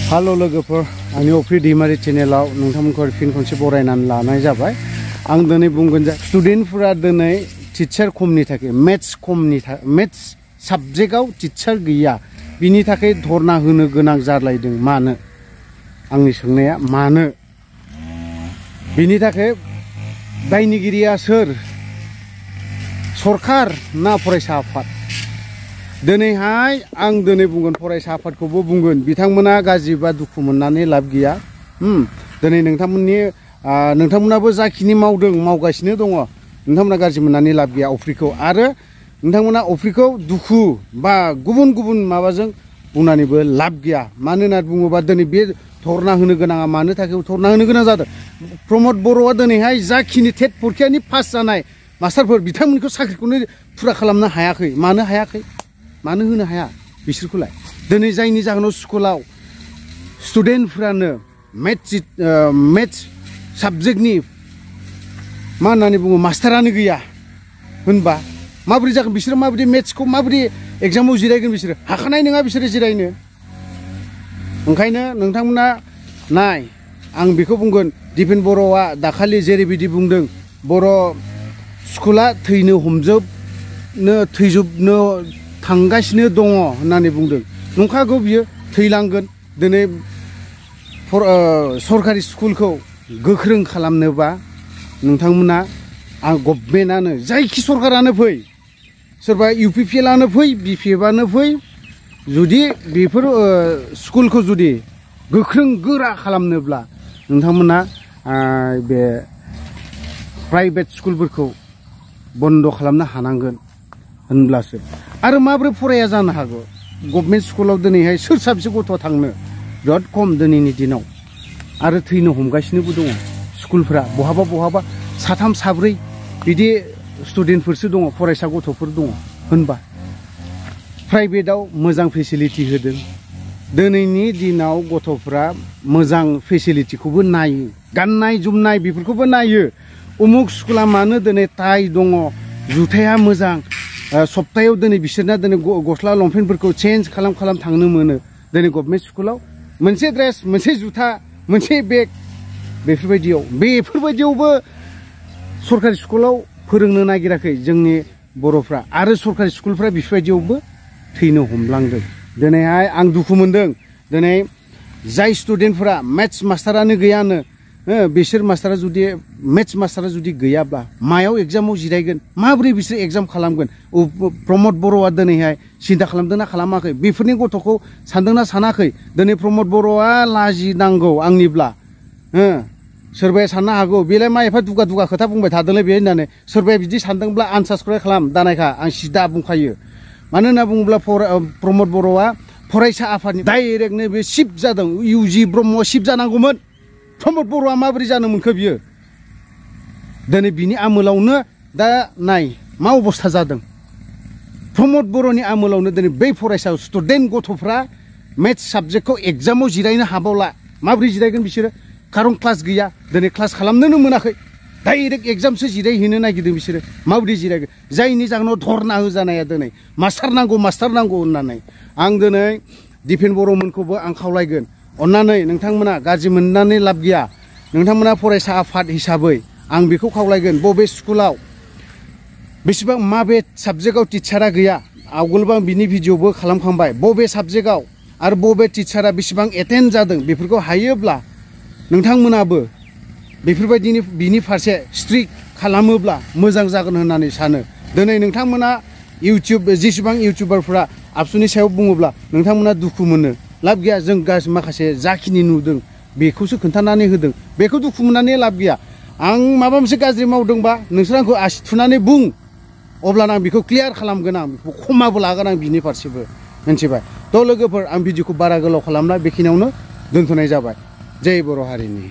Halo लोगोफोर आंनि अफ्रि दैमारि चेनेलाव नोंथांमोनखौ फिन खनसे बरायनानै लानाय जाबाय आं दिनै बुंगोन जे स्टुडेन्टफोरा दिनै टिचार खमनि थाखाय मेथ्स साबजेक्टआव टिचार गैया बिनि थाखाय धरना होनो गोनां जालायदों मानो आंनि सोंनाया मानो बिनि थाखाय दायनिगिरिया सोर सरकार ना फरायसा आफाद दिनैहाय आं दिनै बुंगोन फरायसा आफादखौबो बुंगोन बिथांमोना गाज्रि बा दुखु मोननानै लाब गैया दिनै नोंथांमोनाबो जाखिनि मावदों मावगासिनो दङ नोंथांमोना गाज्रि मोननानै लाब गैया अफ्रिखौ आरो नोंथांमोना अफ्रिखौ दुखु बा गुबुन गुबुन माबाजों बुंनानैबो लाब गैया मानो होनना बुङोबा दिनै बे धरना होनो गोनाङा मानो थाखाय धरना होनो गोनां जादों प्रमद बर'आ दिनैहाय जाखिनि टेट परिखानि पास जानाय मास्टारफोर बिथांमोनखौ साख्रिखौनो फुरा खालामनो हायाखै मानो हायाखै मानो होनो हाया बिसोरखौलाय दिनै जायनि जाहोनाव स्कुलाव स्टुडेन्टफ्रानो मेथ्स साबजेक्टनि मा होननानै बुङो मास्टारानो गैया होनबा माबोरै जागोन बिसोरो माबायदि मेथ्सखौ माबोरै एग्जामाव जिरायगोन बिसोरो हाखानाय नङा बिसोरो जिरायनो ओंखायनो नोंथांमोना नाय आं बेखौ बुंगोन दिपेन बर'आ दाखालि जेरैबायदि बुंदों बर' स्कुला थैजोबनो थांगासिनो दङ होननानै बुंदों नंखागौ बियो थैलांगोन दिनै सरकारि स्कुलखौ गोख्रों खालामनोबा नोंथांमोना गभर्नमेन्टआनो जायखि सरकारानो फै सोरबा UPPLआनो फै BPFआनो फै जुदि बेफोर स्कुलखौ जुदि गोख्रों गोरा खालामनोब्ला नोंथांमोना बे प्राइभेट स्कुलफोरखौ बन्द खालामनो हानांगोन होनब्लासो आरो माब्रै फराया जानो हागौ गभर्नमेन्ट स्कुलाव दिनैहाय सोर साबसे गथ'आ थांनो बिराद खम दिनैनि दिनाव आरो थैनो हमगासिनोबो दङ स्कुलफोरा बहाबा साथाम साब्रै बिदि स्टुडेन्टफोरसो दङ फरायसा गथ'फोर दङ होनबा प्राइभेटआव मोजां फेसिलिटि होदों दिनैनि दिनाव गथ'फ्रा मोजां फेसिलिटिखौबो नायो गाननाय जोमनाय बेफोरखौबो नायो उमुक स्कुला मानो दिनै टाइ दङ जुथाया मोजां सप्तायाव दिनै बिसोरना दिनै गस्ला लंपेन्टफोरखौ चेन्ज खालाम थांनो मोनो दिनै गभर्नमेन्ट स्कुलाव मोनसे ड्रेस मोनसे जुथा मोनसे बेग बेफोरबायदियावबो सरकारि स्कुलाव फोरोंनो नागिराखै जोंनि बर'फ्रा आरो सरकारि स्कुलफ्रा बेफोरबायदियावबो थैनो हमलांदों दिनैहाय आं दुखु मोनदों दिनै जाय स्टुडेन्टफोरा मेथ्स मास्टारानो गैयानो बिसोर मेथ्स मास्टारा जुदि गैयाब्ला मायाव एग्जामाव जिरायगोन माबोरै बिसोर एग्जाम खालामगोन प्रमद बर'आ दिनैहाय सिन्था खालामदोंना खालामाखै बेफोरनि गथ'खौ सानदोंना सानाखै दिनै प्रमद बर'आ लाजिनांगौ आंनिब्ला सोरबाया साननो हागौ बेलाय मा एफा दुगा खोथा बुंबाय थादोंलै बे होननानै सोरबाया बिदि सानदोंब्ला आनसाबस्क्राइब खालाम दानायखा आं सिदा बुंखायो मानो होनना बुङोब्ला प्रमद बर'आ फरायसा आफादनि डाइरेक्टनो बे शिफ्ट जादों UG ब्रह्मआ शिफ्ट जानांगौमोन प्रमद बर'आ माबोरै जानो मोनखो बियो दिनै बिनि आमोलावनो दा नाय मा अबस्था जादों प्रमद बर'नि आमोलावनो दिनै बै फरायसा स्टुडेन्ट गथ'फ्रा मेथ्स साबजेक्टखौ एग्जामाव जिरायनो हाबावला माबोरै जिरायगोन बिसोरो खारन क्लास गैया दिनै क्लास खालामनोनो मोनाखै डाइरेक्ट एग्जामसो जिरायहैनो नागिरदों बिसोरो माबोरै जिरायगोन जायनि जाहोनाव धरना होजानाया दिनै मास्टार नांगौ होननानै आं दिनै दिपेन बर'मोनखौबो आं खावलायगोन अन्नानै नोंथांमोना गाज्रि मोननानै लाब गैया नोंथांमोना फरायसा आफाद हिसाबै आं बेखौ खावलायगोन बबे स्कुलाव बेसेबां माबे साबजेक्टआव टिचारा गैया आवगोलबो आं बिनि भिडिअबो खालामखांबाय बबे साबजेक्टआव आरो बबे टिचारा बेसेबां एटेन्ड जादों बेफोरखौ हायोब्ला नोंथांमोनाबो बेफोरबायदिनि बिनि फारसे स्ट्रिक्ट खालामोब्ला मोजां जागोन होननानै सानो दिनै नोंथांमोना जेसेबां इउटिउबारफ्रा आबसुनि सायाव बुङोब्ला नोंथांमोना दुखु मोनो लाब गैया जों गासै माखासे जाखिनि नुदों बेखौसो खोन्थानानै होदों बेखौ दुखु मोननानै लाब गैया आं माबा मोनसे गाज्रि मावदोंबा नोंसोर आंखौ आसि थुनानै बुं अब्लाना आं बेखौ क्लियार खालामगोन आं बेखौ खमाबो लागोन आं बिनि फारसेबो मिथिबाय थ' लोगोफोर आं भिडिअखौ बारा गोलाव खालामला बेखिनियावनो दोनथ'नाय जाबाय जय बर' हारिनि